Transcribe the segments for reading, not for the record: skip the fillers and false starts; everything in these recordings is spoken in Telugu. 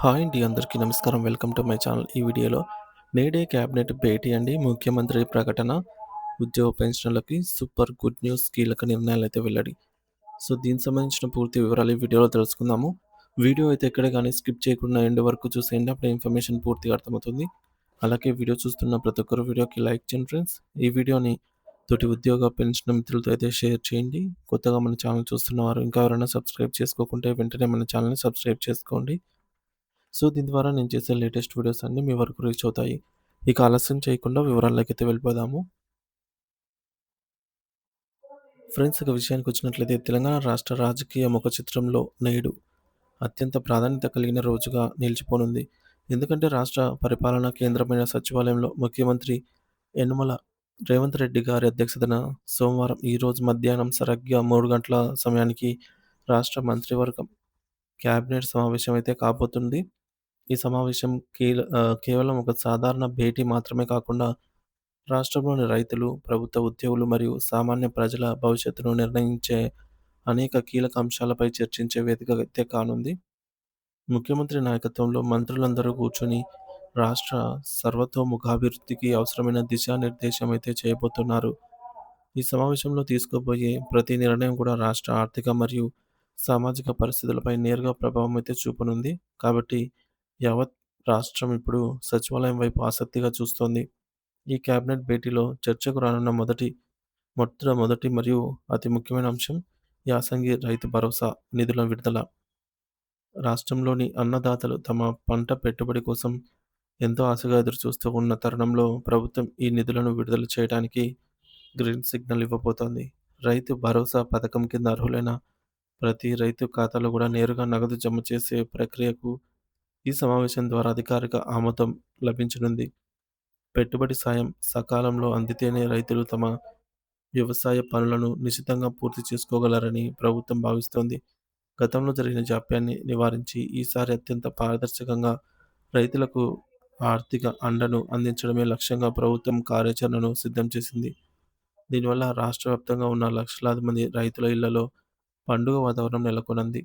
హాయ్ అండి. అందరికీ నమస్కారం. Welcome to my channel. ఈ వీడియోలో నేడే క్యాబినెట్ భేటీ అండి. ముఖ్యమంత్రి ప్రకటన, ఉద్యోగ పెన్షనర్లకి సూపర్ గుడ్ న్యూస్, కీలక నిర్ణయాలైతే వెల్లడి. సో, దీనికి సంబంధించిన పూర్తి వివరాలు ఈ వీడియోలో తెలుసుకుందాము. వీడియో అయితే ఎక్కడ గాని స్కిప్ చేయకుండా ఎండ్ వరకు చూసేయండి. అప్పుడే ఇన్ఫర్మేషన్ పూర్తిగా అర్థమవుతుంది. అలాగే వీడియో చూస్తున్న ప్రతి ఒక్కరు వీడియోకి లైక్ చేయండి ఫ్రెండ్స్. ఈ వీడియోని తోటి ఉద్యోగ పెన్షన్ మిత్రులతో అయితే షేర్ చేయండి. కొత్తగా మన ఛానల్ చూస్తున్నవారు ఇంకా ఎవరైనా సబ్స్క్రైబ్ చేసుకోకుంటే వెంటనే మన ఛానల్‌ని సబ్స్క్రైబ్ చేసుకోండి. సో, దీని ద్వారా నేను చేసే లేటెస్ట్ వీడియోస్ అన్నీ మీ వరకు రీచ్ అవుతాయి. ఇక ఆలస్యం చేయకుండా వివరాల్లోకైతే వెళ్ళిపోదాము. ఫ్రెండ్స్, ఇక విషయానికొచ్చినట్లయితే తెలంగాణ రాష్ట్ర రాజకీయ ముఖ చిత్రంలో నేడు అత్యంత ప్రాధాన్యత కలిగిన రోజుగా నిలిచిపోనుంది. ఎందుకంటే రాష్ట్ర పరిపాలనా కేంద్రమైన సచివాలయంలో ముఖ్యమంత్రి యనుమల రేవంత్ రెడ్డి గారి అధ్యక్షతన సోమవారం ఈరోజు మధ్యాహ్నం సరిగ్గా 3 గంటల సమయానికి రాష్ట్ర మంత్రివర్గం కేబినెట్ సమావేశం అయితే కాబోతుంది. ఈ సమావేశం కేవలం ఒక సాధారణ భేటీ మాత్రమే కాకుండా, రాష్ట్రంలోని రైతులు, ప్రభుత్వ ఉద్యోగులు మరియు సామాన్య ప్రజల భవిష్యత్తును నిర్ణయించే అనేక కీలక అంశాలపై చర్చించే వేదిక అయితే కానుంది. ముఖ్యమంత్రి నాయకత్వంలో మంత్రులందరూ కూర్చొని రాష్ట్ర సర్వతోముఖాభివృద్ధికి అవసరమైన దిశానిర్దేశం అయితే చేయబోతున్నారు. ఈ సమావేశంలో తీసుకోబోయే ప్రతి నిర్ణయం కూడా రాష్ట్ర ఆర్థిక మరియు సామాజిక పరిస్థితులపై నేరుగా ప్రభావం అయితే చూపనుంది. కాబట్టి యావత్ రాష్ట్రం ఇప్పుడు సచివాలయం వైపు ఆసక్తిగా చూస్తోంది. ఈ కేబినెట్ భేటీలో చర్చకు రానున్న మొదటి మరియు అతి ముఖ్యమైన అంశం యాసంగి రైతు భరోసా నిధుల విడుదల. రాష్ట్రంలోని అన్నదాతలు తమ పంట పెట్టుబడి కోసం ఎంతో ఆశగా ఎదురుచూస్తూ ఉన్న తరుణంలో ప్రభుత్వం ఈ నిధులను విడుదల చేయడానికి గ్రీన్ సిగ్నల్ ఇవ్వబోతోంది. రైతు భరోసా పథకం కింద అర్హులైన ప్రతి రైతు ఖాతాలో కూడా నేరుగా నగదు జమ చేసే ప్రక్రియకు ఈ సమావేశం ద్వారా అధికారిక ఆమోదం లభించనుంది. పెట్టుబడి సాయం సకాలంలో అందితేనే రైతులు తమ వ్యవసాయ పనులను నిశితంగా పూర్తి చేసుకోగలరని ప్రభుత్వం భావిస్తోంది. గతంలో జరిగిన జాప్యాన్ని నివారించి ఈసారి అత్యంత పారదర్శకంగా రైతులకు ఆర్థిక అండను అందించడమే లక్ష్యంగా ప్రభుత్వం కార్యాచరణను సిద్ధం చేసింది. దీనివల్ల రాష్ట్ర వ్యాప్తంగా ఉన్న లక్షలాది మంది రైతుల ఇళ్లలో పండుగ వాతావరణం నెలకొనంది.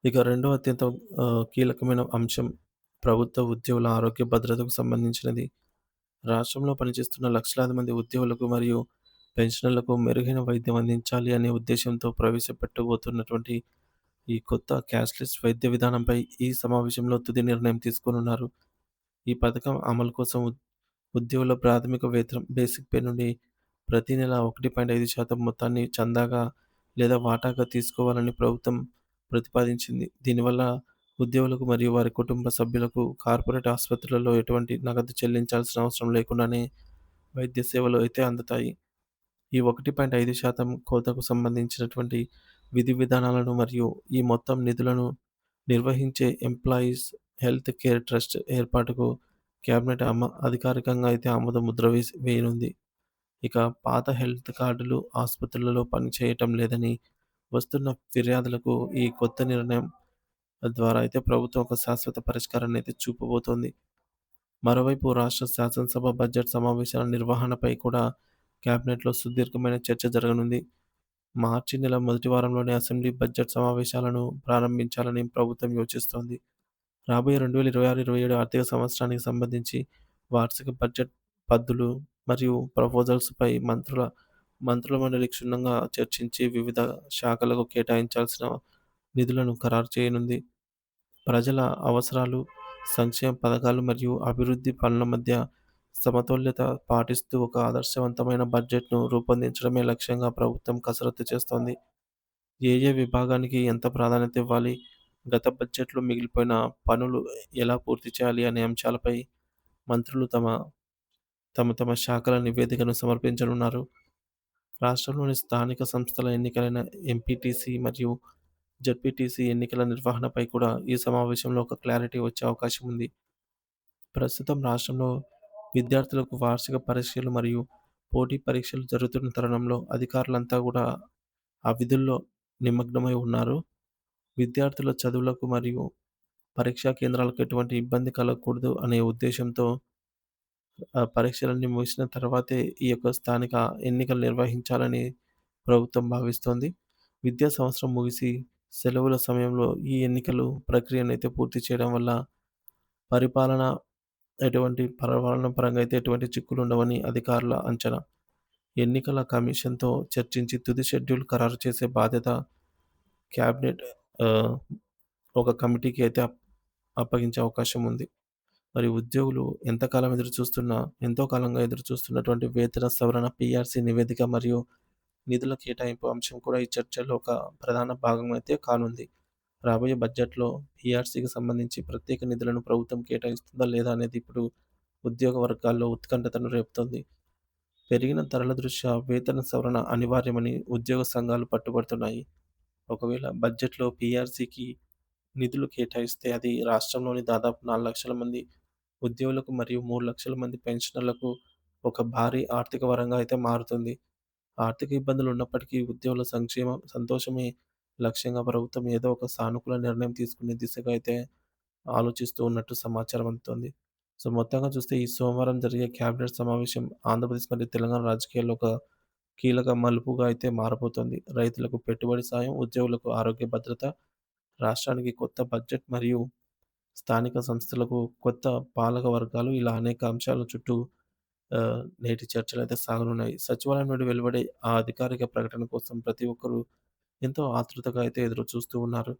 ఇక రెండో అత్యంత కీలకమైన అంశం ప్రభుత్వ ఉద్యోగుల ఆరోగ్య భద్రతకు సంబంధించినది. రాష్ట్రంలో పనిచేస్తున్న లక్షలాది మంది ఉద్యోగులకు మరియు పెన్షనర్లకు మెరుగైన వైద్యం అందించాలి అనే ఉద్దేశ్యంతో ప్రవేశపెట్టబోతున్నటువంటి ఈ కొత్త క్యాష్‌లెస్ వైద్య విధానంపై ఈ సమావేశంలో తుది నిర్ణయం తీసుకోనున్నారు. ఈ పథకం అమలు కోసం ఉద్యోగుల ప్రాథమిక వేతనం బేసిక్ పే నుండి ప్రతి నెల 1.5% మొత్తాన్ని చందాగా లేదా వాటాగా తీసుకోవాలని ప్రభుత్వం ప్రతిపాదించింది. దీనివల్ల ఉద్యోగులకు మరియు వారి కుటుంబ సభ్యులకు కార్పొరేట్ ఆసుపత్రులలో ఎటువంటి నగదు చెల్లించాల్సిన అవసరం లేకుండానే వైద్య సేవలు అయితే అందుతాయి. ఈ 1.5% కోతకు సంబంధించినటువంటి విధి విధానాలను మరియు ఈ మొత్తం నిధులను నిర్వహించే ఎంప్లాయీస్ హెల్త్ కేర్ ట్రస్ట్ ఏర్పాటుకు కేబినెట్ అధికారికంగా అయితే ఆమోద ముద్ర వేయనుంది. ఇక పాత హెల్త్ కార్డులు ఆసుపత్రులలో పనిచేయటం లేదని వస్తున్న ఫిర్యాదులకు ఈ కొత్త నిర్ణయం ద్వారా అయితే ప్రభుత్వం ఒక శాశ్వత పరిష్కారాన్ని అయితే చూపబోతోంది. మరోవైపు రాష్ట్ర శాసనసభ బడ్జెట్ సమావేశాల నిర్వహణపై కూడా కేబినెట్‌లో సుదీర్ఘమైన చర్చ జరగనుంది. మార్చి నెల మొదటి వారంలోనే అసెంబ్లీ బడ్జెట్ సమావేశాలను ప్రారంభించాలని ప్రభుత్వం యోచిస్తోంది. రాబోయే 2026, 27 ఆర్థిక సంవత్సరానికి సంబంధించి వార్షిక బడ్జెట్ పద్దులు మరియు ప్రపోజల్స్‌పై మంత్రుల మండలి క్షుణ్ణంగా చర్చించి వివిధ శాఖలకు కేటాయించాల్సిన నిధులను ఖరారు చేయనుంది. ప్రజల అవసరాలు, సంక్షేమ పథకాలు మరియు అభివృద్ధి పనుల మధ్య సమతుల్యత పాటిస్తూ ఒక ఆదర్శవంతమైన బడ్జెట్‌ను రూపొందించడమే లక్ష్యంగా ప్రభుత్వం కసరత్తు చేస్తోంది. ఏ ఏ విభాగానికి ఎంత ప్రాధాన్యత ఇవ్వాలి, గత బడ్జెట్‌లో మిగిలిపోయిన పనులు ఎలా పూర్తి చేయాలి అనే అంశాలపై మంత్రులు తమ శాఖల నివేదికను సమర్పించనున్నారు. రాష్ట్రంలోని స్థానిక సంస్థల ఎన్నికలైన ఎంపీటీసీ మరియు జడ్పీటీసీ ఎన్నికల నిర్వహణపై కూడా ఈ సమావేశంలో ఒక క్లారిటీ వచ్చే అవకాశం ఉంది. ప్రస్తుతం రాష్ట్రంలో విద్యార్థులకు వార్షిక పరీక్షలు మరియు పోటీ పరీక్షలు జరుగుతున్న తరుణంలో అధికారులంతా కూడా ఆ విధుల్లో నిమగ్నమై ఉన్నారు. విద్యార్థుల చదువులకు మరియు పరీక్షా కేంద్రాలకు ఎటువంటి ఇబ్బంది కలగకూడదు అనే ఉద్దేశ్యంతో పరీక్షలన్నీ ముగిసిన తర్వాతే ఈ యొక్క స్థానిక ఎన్నికలు నిర్వహించాలని ప్రభుత్వం భావిస్తోంది. విద్యా సంవత్సరం ముగిసి సెలవుల సమయంలో ఈ ఎన్నికలు ప్రక్రియనైతే పూర్తి చేయడం వల్ల పరిపాలన పరిపాలన పరంగా అయితే ఎటువంటి చిక్కులుండవని అధికారుల అంచనా. ఎన్నికల కమిషన్‌తో చర్చించి తుది షెడ్యూల్ ఖరారు చేసే బాధ్యత క్యాబినెట్ ఆహ్, ఒక కమిటీకి అయితే అప్పగించే అవకాశం ఉంది. మరి ఉద్యోగులు ఎంతో కాలంగా ఎదురుచూస్తున్నటువంటి వేతన సవరణ పీఆర్‌సీ నివేదిక మరియు నిధుల కేటాయింపు అంశం కూడా ఈ చర్చల్లో ఒక ప్రధాన భాగమైతే కానుంది. రాబోయే బడ్జెట్‌లో పీఆర్‌సీకి సంబంధించి ప్రత్యేక నిధులను ప్రభుత్వం కేటాయిస్తుందా లేదా అనేది ఇప్పుడు ఉద్యోగ వర్గాల్లో ఉత్కంఠతను రేపుతోంది. పెరిగిన ధరల దృష్ట్యా వేతన సవరణ అనివార్యమని ఉద్యోగ సంఘాలు పట్టుబడుతున్నాయి. ఒకవేళ బడ్జెట్‌లో పీఆర్‌సీకి నిధులు కేటాయిస్తే అది రాష్ట్రంలోని దాదాపు 4,00,000 మంది ఉద్యోగులకు మరియు 3,00,000 మంది పెన్షనర్లకు ఒక భారీ ఆర్థిక వరంగా అయితే మారుతుంది. ఆర్థిక ఇబ్బందులు ఉన్నప్పటికీ ఉద్యోగుల సంతోషమే లక్ష్యంగా ప్రభుత్వం ఏదో ఒక సానుకూల నిర్ణయం తీసుకునే దిశగా అయితే ఆలోచిస్తూ ఉన్నట్టు సమాచారం అందుతోంది. సో, మొత్తంగా చూస్తే ఈ సోమవారం జరిగే కేబినెట్ సమావేశం ఆంధ్రప్రదేశ్ మరియు తెలంగాణ రాజకీయాల్లో ఒక కీలక మలుపుగా అయితే మారబోతోంది. రైతులకు పెట్టుబడి సాయం, ఉద్యోగులకు ఆరోగ్య భద్రత, రాష్ట్రానికి కొత్త బడ్జెట్ మరియు స్థానిక సంస్థలకు కొత్త పాలక వర్గాలు ఇలా అనేక అంశాల చుట్టూ నేటి చర్చలైతే సాగనున్నాయి. సచివాలయం నుండి వెలువడే ఆ అధికారిక ప్రకటన కోసం ప్రతి ఒక్కరు ఎంతో ఆతృతగా అయితే ఎదురు చూస్తూ ఉన్నారు.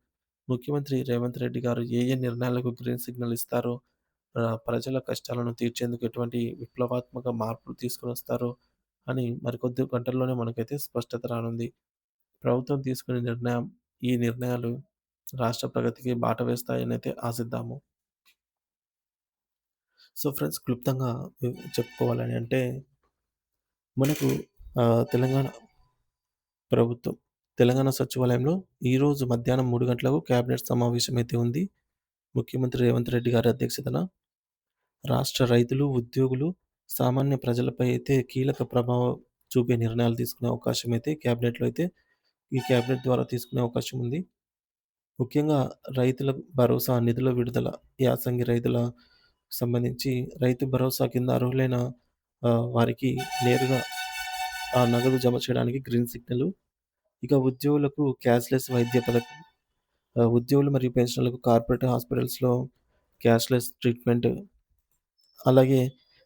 ముఖ్యమంత్రి రేవంత్ రెడ్డి గారు ఏ ఏ నిర్ణయాలకు గ్రీన్ సిగ్నల్ ఇస్తారో, ప్రజల కష్టాలను తీర్చేందుకు ఎటువంటి విప్లవాత్మక మార్పులు తీసుకొనొస్తారో అని మరికొద్ది గంటల్లోనే మనకైతే స్పష్టత రానుంది. ప్రభుత్వం తీసుకునే ఈ నిర్ణయాలు రాష్ట్ర ప్రగతికి బాట వేస్తాయనైతే ఆశిద్దాము. సో ఫ్రెండ్స్, క్లుప్తంగా చెప్పుకోవాలని అంటే మనకు తెలంగాణ ప్రభుత్వం, తెలంగాణ సచివాలయంలో ఈరోజు మధ్యాహ్నం 3 గంటలకు కేబినెట్ సమావేశం అయితే ఉంది. ముఖ్యమంత్రి రేవంత్ రెడ్డి గారి అధ్యక్షతన రాష్ట్ర రైతులు, ఉద్యోగులు, సామాన్య ప్రజలపై అయితే కీలక ప్రభావం చూపే నిర్ణయాలు తీసుకునే అవకాశం అయితే ఈ కేబినెట్ ద్వారా తీసుకునే అవకాశం ఉంది. ముఖ్యంగా రైతుల భరోసా నిధుల విడుదల, యాసంగి రైతుల సంబంధించి రైతు భరోసా కింద అర్హులైన వారికి నేరుగా ఆ నగదు జమ చేయడానికి గ్రీన్ సిగ్నల్. ఇక ఉద్యోగులకు క్యాష్‌లెస్ వైద్య పథకం, ఉద్యోగులు మరియు పెన్షనర్లకు కార్పొరేట్ హాస్పిటల్స్‌లో క్యాష్‌లెస్ ట్రీట్మెంట్, అలాగే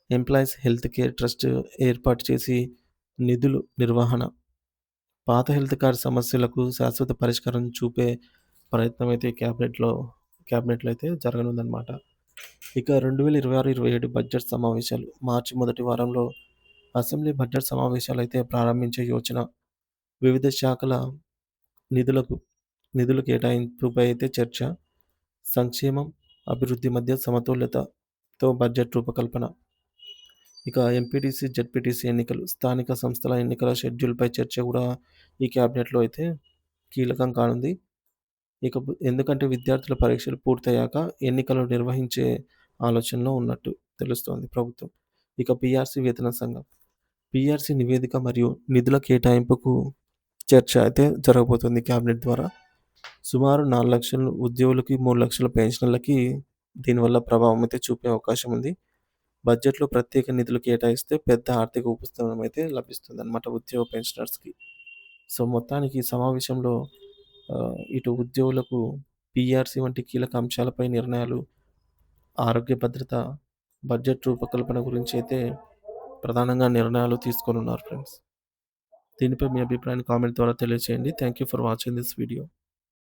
ఎంప్లాయీస్ హెల్త్ కేర్ ట్రస్ట్ ఏర్పాటు చేసి నిధులు నిర్వహణ, పాత హెల్త్ కార్డ్ సమస్యలకు శాశ్వత పరిష్కారం చూపే ప్రయత్నం అయితే క్యాబినెట్‌లో అయితే జరగనుందనమాట. ఇక 2026, 27 బడ్జెట్ సమావేశాలు మార్చి మొదటి వారంలో అసెంబ్లీ బడ్జెట్ సమావేశాలైతే ప్రారంభించే యోచన. వివిధ శాఖల నిధులకు నిధుల కేటాయింపుపై అయితే చర్చ. సంక్షేమం, అభివృద్ధి మధ్య సమతుల్యతతో బడ్జెట్ రూపకల్పన. ఇక ఎంపీటీసీ, జెడ్పీటీసీ ఎన్నికలు, స్థానిక సంస్థల ఎన్నికల షెడ్యూల్‌పై చర్చ కూడా ఈ క్యాబినెట్‌లో అయితే కీలకం కానుంది. ఎందుకంటే విద్యార్థుల పరీక్షలు పూర్తయ్యాక ఎన్నికలు నిర్వహించే ఆలోచనలో ఉన్నట్టు తెలుస్తోంది ప్రభుత్వం. ఇక పీఆర్‌సీ వేతన సంఘం. పీఆర్‌సీ నివేదిక మరియు నిధుల కేటాయింపుకు చర్చ అయితే జరగబోతుంది క్యాబినెట్ ద్వారా. సుమారు 4,00,000 ఉద్యోగులకి, 3,00,000 పెన్షనర్లకి దీనివల్ల ప్రభావం అయితే చూపే అవకాశం ఉంది. బడ్జెట్‌లో ప్రత్యేక నిధులు కేటాయిస్తే పెద్ద ఆర్థిక ఉపశమనం అయితే లభిస్తుందన్నమాట ఉద్యోగ పెన్షనర్స్‌కి. సో, మొత్తానికి ఈ సమావేశంలో ఇటు ఉద్యోగులకు పీఆర్‌సీ వంటి కీలక అంశాలపై నిర్ణయాలు, ఆరోగ్య భద్రత, బడ్జెట్ రూపకల్పన గురించి అయితే ప్రధానంగా నిర్ణయాలు తీసుకోనున్నారు ఫ్రెండ్స్. దీనిపై మీ అభిప్రాయాన్ని కామెంట్ ద్వారా తెలియజేయండి. Thank you for watching this video.